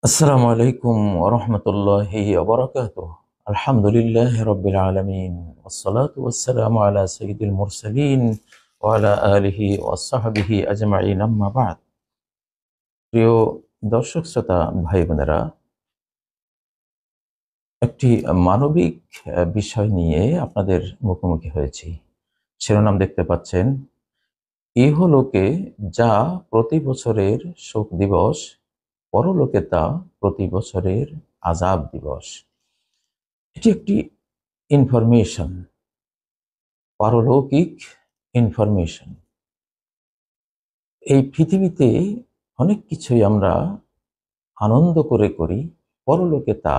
আসসালামু আলাইকুম ওয়া রাহমাতুল্লাহি ওয়া বারাকাতুহু। আলহামদুলিল্লাহি রাব্বিল আলামিন ওয়াসসালাতু ওয়াসসালামু আলা সাইয়্যিদিল মুরসালিন ওয়া আলা আলিহি ওয়া সাহবিহি আজমাইন, আম্মা বা'দ। প্রিয় দর্শক শ্রোতা ভাই বোনেরা, একটি মানবিক বিষয় নিয়ে আপনাদের মুখোমুখি হয়েছি। শিরোনাম দেখতে পাচ্ছেন, ইহলোকে যা প্রতি বছরের শোক দিবস, পরলোকে তা প্রতি বছরের আযাব দিবস। এটি একটি ইনফরমেশন, পারলৌকিক ইনফরমেশন। এই পৃথিবীতে অনেক কিছুই আমরা আনন্দ করে করি, পরলোকে তা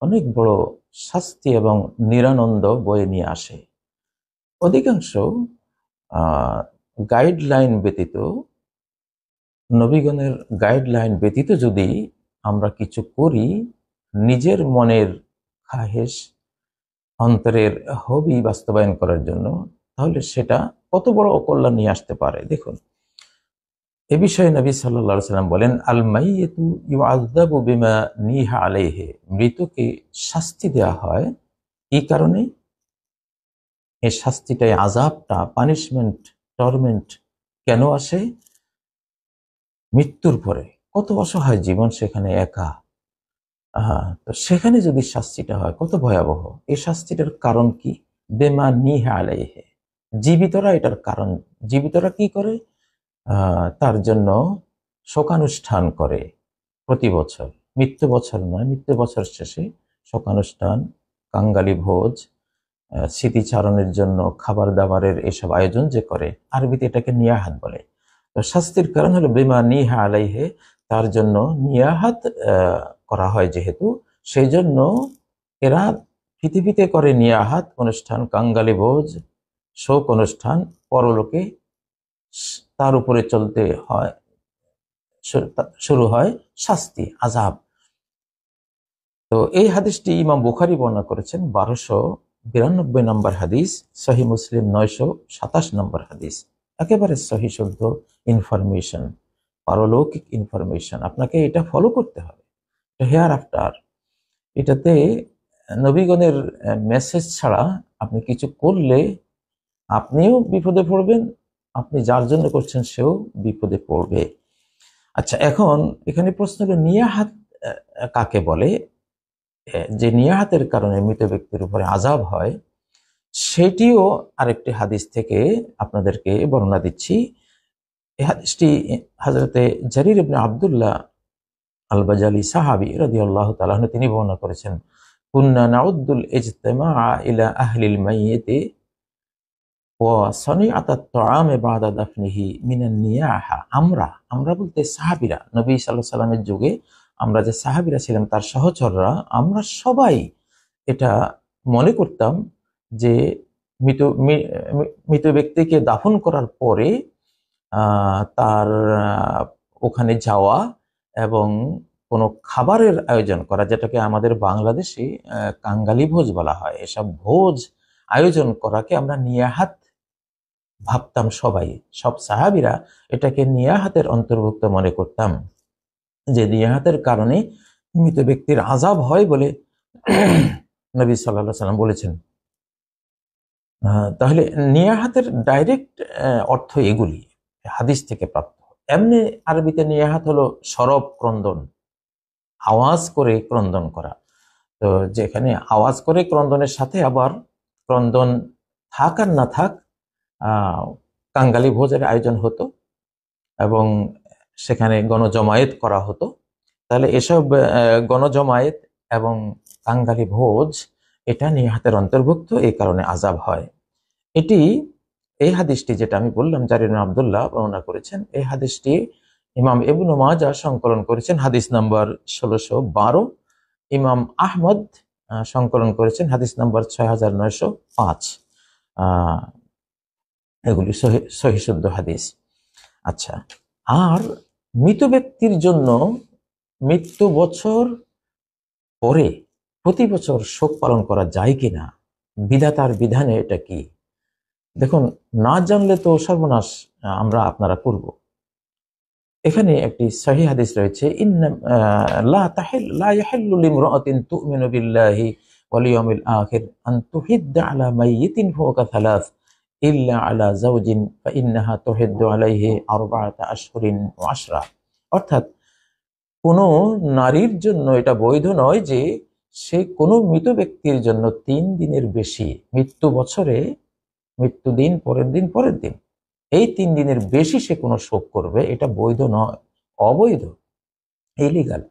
অনেক বড় শাস্তি এবং নিরানন্দ বয়ে নিয়ে আসে। অধিকাংশ গাইডলাইন ব্যতীত, নবীগণের গাইডলাইন ব্যতীত যদি আমরা কিছু করি, নিজের মনের খাহেশ, অন্তরের হবি বাস্তবায়ন করার জন্য, তাহলে সেটা কত বড় অকল্যাণ নিয়ে আসতে পারে। দেখুন, এ বিষয়ে নবী সাল্লাল্লাহু আলাইহি ওয়াসাল্লাম বলেন, আল মাইয়িতু ইউআযাবু বিমা নিহা আলাইহি। মৃতকে শাস্তি দেওয়া হয় এই কারণে, এই শাস্তিটাই, আযাবটা, পানিশমেন্ট, টর্মেন্ট কেন আসে? মৃত্যুর পরে কত অসহায় জীবন, সেখানে একা। তো সেখানে যদি শাস্তিটা হয় কত ভয়াবহ। এই শাস্তিটার কারণ কি? বেমা নিহা আলাইহি। জীবিতরা এটার কারণ, জীবিতরা কি করে? তার জন্য শোকানুষ্ঠান করে প্রতি বছর। মৃত্যু বছর নয়, মৃত্যু বছর শেষে শোকানুষ্ঠান, কাঙ্গালি ভোজ, স্মৃতিচারণের জন্য খাবার দাবারের এসব আয়োজন যে করে, আরবিতে এটাকে নিয়াহাত বলে। তো শাস্তির কারণ হলো বেমা নিহা আলাইহে, তার জন্য নিয়াহাত করা হয় যেহেতু, সেই জন্য এরা পৃথিবীতে করে নিয়াহাত অনুষ্ঠান, কাঙ্গালি ভোজ, শোক অনুষ্ঠান, পরলোকে তার উপরে চলতে হয়, শুরু হয় শাস্তি, আযাব। তো এই হাদিসটি ইমাম বুখারী বর্ণনা করেছেন 1292 নম্বর হাদিস, সহিহ মুসলিম 927 নম্বর হাদিস। একেবারে সহিহ শুদ্ধ ইনফরমেশন, পারলৌকিক ইনফরমেশন। আপনাকে এটা ফলো করতে হবে, হেয়ার আফটার। এটাতে নবীগণের মেসেজ ছাড়া আপনি কিছু করলে আপনিও বিপদে পড়বেন, আপনি যার জন্য করছেন সেও বিপদে পড়বে। আচ্ছা, এখন এখানে প্রশ্ন হলো, নিয়াহাত কাকে বলে? যে নিয়াহাতের কারণে মৃত ব্যক্তির উপরে আযাব হয়, সেটিও আরেকটি হাদিস থেকে আপনাদেরকে বর্ণনা দিচ্ছি। এই হাদিসটি হযরতে জারির ইবনে আব্দুল্লাহ আল বাজালি সাহাবী রাদিয়াল্লাহু তাআলা আনহু তিনি বর্ণনা করেছেন, কুন্না নাউদ্দুল ইজতিমাআ ইলা আহলিল মাইয়িতি ওয়া সানিআতাত তাআমি বা'দা দাফনিহি মিনান নিয়াহা। আমরা বলতে সাহাবীরা, নবী সাল্লাল্লাহু আলাইহি সাল্লামের যুগে আমরা যে সাহাবীরা ছিলাম, তার সহচররা, আমরা সবাই এটা মনে করতাম যে মৃত ব্যক্তিকে দাফন করার পরে তার ওখানে যাওয়া এবং কোনো খাবারের আয়োজন করা, যেটাকে আমাদের বাংলাদেশে কাঙ্গালি ভোজ বলা হয়, এসব ভোজ আয়োজন করাকে আমরা নিয়াহাত ভাবতাম। সবাই, সব সাহাবীরা এটাকে নিয়াহাতের অন্তর্ভুক্ত মনে করতাম, যে নিয়াহাতের কারণে মৃত ব্যক্তির আযাব হয় বলে নবী সাল্লাল্লাহু আলাইহি সাল্লাম বলেছেন। তাহলে নিয়াহাতের ডাইরেক্ট অর্থ এগুলি হাদিস থেকে প্রাপ্ত। এমনি আরবিতে নিয়াহাত হলো সরব ক্রন্দন, আওয়াজ করে ক্রন্দন করা। তো যেখানে আওয়াজ করে ক্রন্দনের সাথে আবার ক্রন্দন থাক আর না থাক, কাঙ্গালি ভোজের আয়োজন হতো এবং সেখানে গণজমায়েত করা হতো। তাহলে এসব গণজমায়েত এবং কাঙ্গালি ভোজ, এটা নিয়াহাতের অন্তর্ভুক্ত, এই কারণে আযাব হয়। এই হাদিসটি যেটা আমি বললাম, জারির ইবনে আব্দুল্লাহ বর্ণনা করেছেন, এই হাদিসটি ইমাম ইবনে মাজাহ সংকলন করেছেন হাদিস নাম্বার 1612, ইমাম আহমদ সংকলন করেছেন হাদিস নাম্বার 6905। এগুলি সহিহ শুদ্ধ হাদিস। আচ্ছা, আর মৃত ব্যক্তির জন্য মৃত্যু বছর পরে প্রতি বছর শোক পালন করা যায় কিনা, বিধাতার বিধানে এটা কি? দেখুন, না জানলে তো সর্বনাশ আমরা আপনারা করব। এখানে একটি সহিহ হাদিস রয়েছে, ইন্না লা ইয়াহিল্লু লিমরাআতিন তু'মিনু বিল্লাহি ওয়াল ইয়াউমিল আখির আন তুহিদ্দা আলা মাইয়িতিন ফাওকা থালাথ ইল্লা আলা যাওজিন ফা ইন্নাহা তুহিদ্দু আলাইহি আরবাআতা আশহুরিন ওয়া আশরা। অর্থাৎ কোন নারীর জন্য এটা বৈধ নয় যে সে কোনো মৃত ব্যক্তির জন্য 3 দিনের বেশি, মৃত্যু বছরে মৃত্যু দিন পরের দিন পরের দিন, এই 3 দিনের বেশি সে কোনো শোক করবে, এটা বৈধ নয়, অবৈধ, ইলিগাল।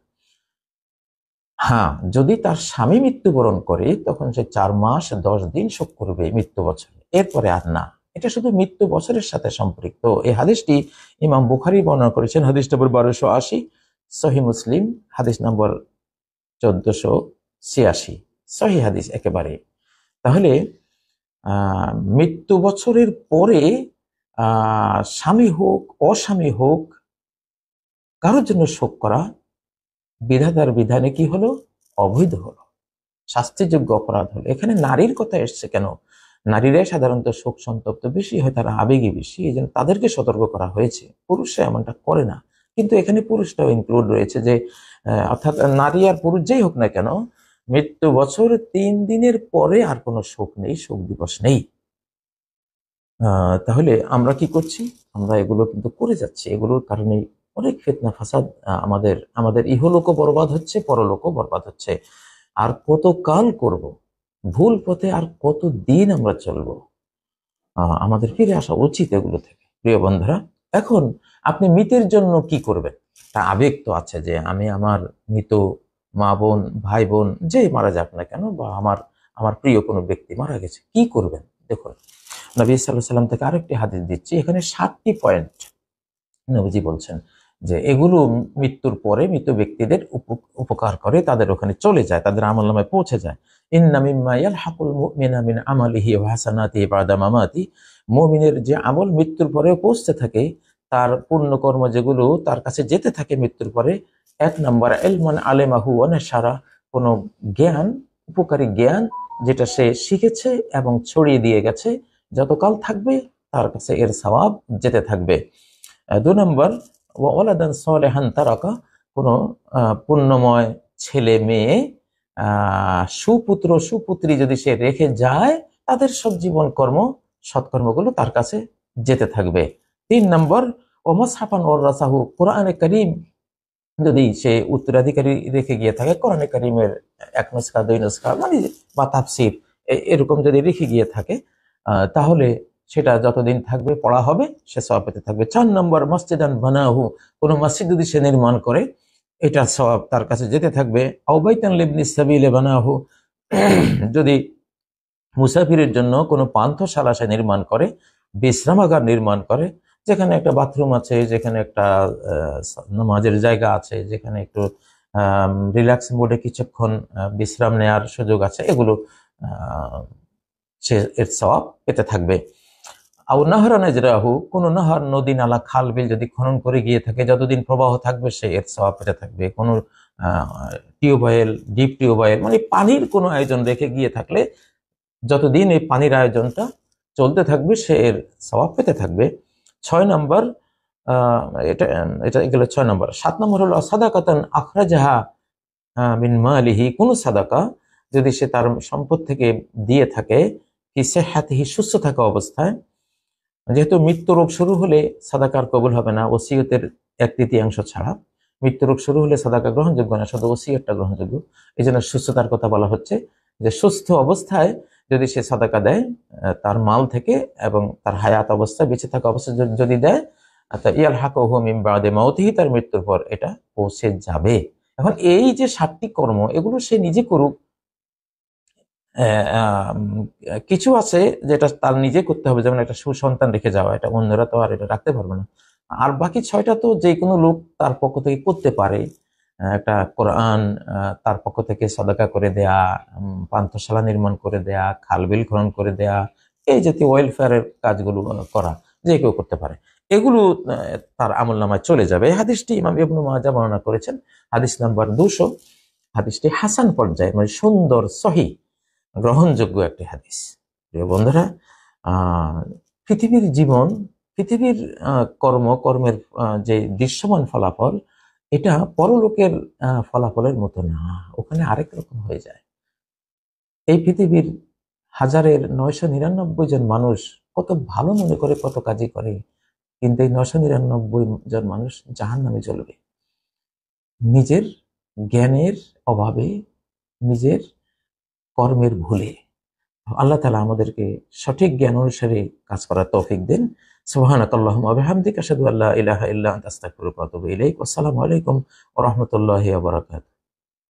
হ্যাঁ, যদি তার স্বামী মৃত্যুবরণ করে তখন সে 4 মাস 10 দিন শোক করবে মৃত্যু বছরে, এরপরে আর না। এটা শুধু মৃত্যু বছরের সাথে সম্পৃক্ত। এই হাদিসটি ইমাম বুখারী বর্ণনা করেছেন, হাদিস নম্বর 1280, সহিহ মুসলিম হাদিস নম্বর 1486, সহিহ হাদিস একেবারে। তাহলে মৃত্যু বছরের পরে স্বামী হোক অস্বামী হোক কারোর জন্য শোক করা বিধাতার বিধানে কি হলো? অবৈধ হলো, শাস্তিযোগ্য অপরাধ হলো। এখানে নারীর কথা এসছে কেন? নারীরাই সাধারণত শোক সন্তপ্ত বেশি হয়, তারা আবেগী বেশি, এই জন্য তাদেরকে সতর্ক করা হয়েছে। পুরুষরা এমনটা করে না, কিন্তু এখানে পুরুষটাও ইনক্লুড রয়েছে, যে অর্থাৎ নারী আর পুরুষ যেই হোক না কেন, মৃত্যু বছর 3 দিনের পরে আর কোনো শোক নেই, শোক দিবস নেই। তাহলে আমরা কি করছি? আমরা এগুলো কিন্তু করে যাচ্ছি। এগুলোর কারণে অনেক ফিতনা ফাসাদ, আমাদের ইহলোকও বরবাদ হচ্ছে, পরলোকও বরবাদ হচ্ছে। আর কতকাল করব ভুল পথে, আর কত দিন আমরা চলবো? আমাদের ফিরে আসা উচিত এগুলো থেকে, প্রিয় বন্ধুরা। এখন আপনি মৃতের জন্য কি করবেন? তা আবেগ তো আছে, যে আমি আমার মৃত মা বোন ভাই বোন যেই মারা যাক না কেন, বা আমার প্রিয় কোনো ব্যক্তি মারা গেছে, কি করবেন? দেখুন, নবী সাল্লাল্লাহু আলাইহি ওয়াসাল্লাম থেকে আরেকটি হাদিস দিচ্ছি, এখানে 7টি পয়েন্ট নবীজি বলছেন যে এগুলো মৃত্যুর পরে মৃত ব্যক্তিদের উপকার করে, তাদের ওখানে চলে যায়, তাদের আমলনামায় পৌঁছে যায়। ইন্না মিম্মা ইয়ালহাকুল মুমিনা মিন আমালিহি ওয়া হাসানাতিহি বাদা মামাতি, মুমিনের যে আমল মৃত্যুর পরেও পৌঁছতে থাকে, তার পুণ্যকর্ম যেগুলো তার কাছে যেতে থাকে মৃত্যুর পরে। 1 নম্বর, ইলমান আলেমাহু ওয়া নাশারা, কোনো জ্ঞান, উপকারী জ্ঞান যেটা সে শিখেছে এবং ছড়িয়ে দিয়ে গেছে, যতকাল থাকবে তার কাছে এর সওয়াব যেতে থাকবে। 2 নম্বর, ওয়ালাদান সালেহান তারাকা, কোনো পুণ্যময় ছেলে মেয়ে, সুপুত্র সুপুত্রী যদি সে রেখে যায়, তাদের সব জীবন কর্ম সৎকর্মগুলো তার কাছে যেতে থাকবে। 3 নম্বর, ও মুসহাফান ওয়ারাসাহু, কোরআনে কারীম যদি সে উত্তরাধিকারী রেখে গিয়ে থাকে, কোরআনে কারীমের 1 নুসখা 2 নুসখা মানে বা তাফসীর এরকম যদি রেখে গিয়ে থাকে, তাহলে সেটা যতদিন থাকবে পড়া হবে, সে সওয়াব পেতে থাকবে। 4 নম্বর, মসজিদান বানাহু, কোনো মসজিদ যদি সে নির্মাণ করে, এটা সওয়াব তার কাছে যেতে থাকবে। আও বাইতান লিবনিস সাবিলে বানাহু, যদি মুসাফিরের জন্য কোনো পান্থশালা সে নির্মাণ করে, বিশ্রামাগার নির্মাণ করে, যেখানে একটা বাথরুম আছে, যেখানে একটা নামাজের জায়গা আছে, যেখানে একটু রিল্যাক্স মোডে কিছুক্ষণ বিশ্রাম নেওয়ার সুযোগ আছে, এগুলো সে এর সওয়াব পেতে থাকবে। আও নাহরা নাজরাহু, কোনো নাহার, নদী নালা খাল বিল যদি খনন করে গিয়ে থাকে, যতদিন প্রবাহ থাকবে সে এর সওয়াব পেতে থাকবে। কোনো টিউবওয়েল, ডিপ টিউবওয়েল মানে পানির কোনো আয়োজন রেখে গিয়ে থাকলে, যতদিন এই পানির আয়োজনটা চলতে থাকবে সে এর সওয়াব পেতে থাকবে। 6 নম্বর, এটা এটা গেল 6 নম্বর। 7 নম্বর হলো সাদাকাতান আখরাজাহা মিন মালিহি, কোন সাদাকা যদি সে তার সম্পদ থেকে দিয়ে থাকে, কি সিহহাতিহি, সুস্থ থাকা অবস্থায়। যেহেতু মৃত্যু রোগ শুরু হলে সাদাকার কবুল হবে না, ওসিয়তের 1/3 ছাড়া। মৃত্যু রোগ শুরু হলে সাদাকা গ্রহণযোগ্য না, শুধু ওসিয়তটা গ্রহণযোগ্য। এই জন্য সুস্থতার কথা বলা হচ্ছে, যে সুস্থ অবস্থায় যদি সে সাদাকা দেয় তার মাল থেকে, এবং তার হায়াত অবস্থায়, বেঁচে থাকা অবস্থায় যদি দেয়, ইয়ালহাকুহু মিন বাদি মাউতিহি, তার মৃত্যুর পর এটা পৌঁছে যাবে। এখন এই যে 7টি কর্ম, এগুলো সে নিজে করুক। কিছু আছে যেটা তার নিজে করতে হবে, যেমন একটা সুসন্তান রেখে যাওয়া, এটা অন্যরা তো আর এটা রাখতে পারবে না। আর বাকি 6টা তো যে কোনো লোক তার পক্ষ থেকে করতে পারে। একটা কোরআন তার পক্ষ থেকে সাদাকা করে দেয়া, পান্থশালা নির্মাণ করে দেয়া, খালবিল খনন করে দেয়া, এই জাতীয় ওয়েলফেয়ারের কাজগুলো করা যে কেউ করতে পারে। এগুলো তার আমলনামায় চলে যাবে। এই হাদিসটি ইমাম ইবনে মাজাহ বর্ণনা করেছেন, হাদিস নাম্বার 200। হাদিসটি হাসান পর্যায়ে, মানে সুন্দর, সহিহ, গ্রহণযোগ্য একটি হাদিস। প্রিয় বন্ধুরা, পৃথিবীর জীবন পৃথিবীর কর্মের যে দৃশ্যমান ফলাফল, এটা পরলোকের ফলাফলের মতো না, ওখানে আরেক রকম হয়ে যায়। এই পৃথিবীর 999 জন মানুষ কত ভালো মনে করে কত কাজই করে, কিন্তু এই 999 জন মানুষ জাহান্নামে জ্বলবে নিজের জ্ঞানের অভাবে, নিজের কর্মের ভুলে। আল্লাহ তাআলা আমাদেরকে সঠিক জ্ঞান অনুসারে কাজ করার তৌফিক দেন। সুবহানাকাল্লাহুম্মা ওয়া বিহামদিকা আশহাদু আল্লা ইলাহা ইল্লা আনতা আস্তাগফিরুকা ওয়া আতুবু ইলাইক। আসসালামু আলাইকুম ওয়া রাহমাতুল্লাহি ওয়া বারাকাতুহু।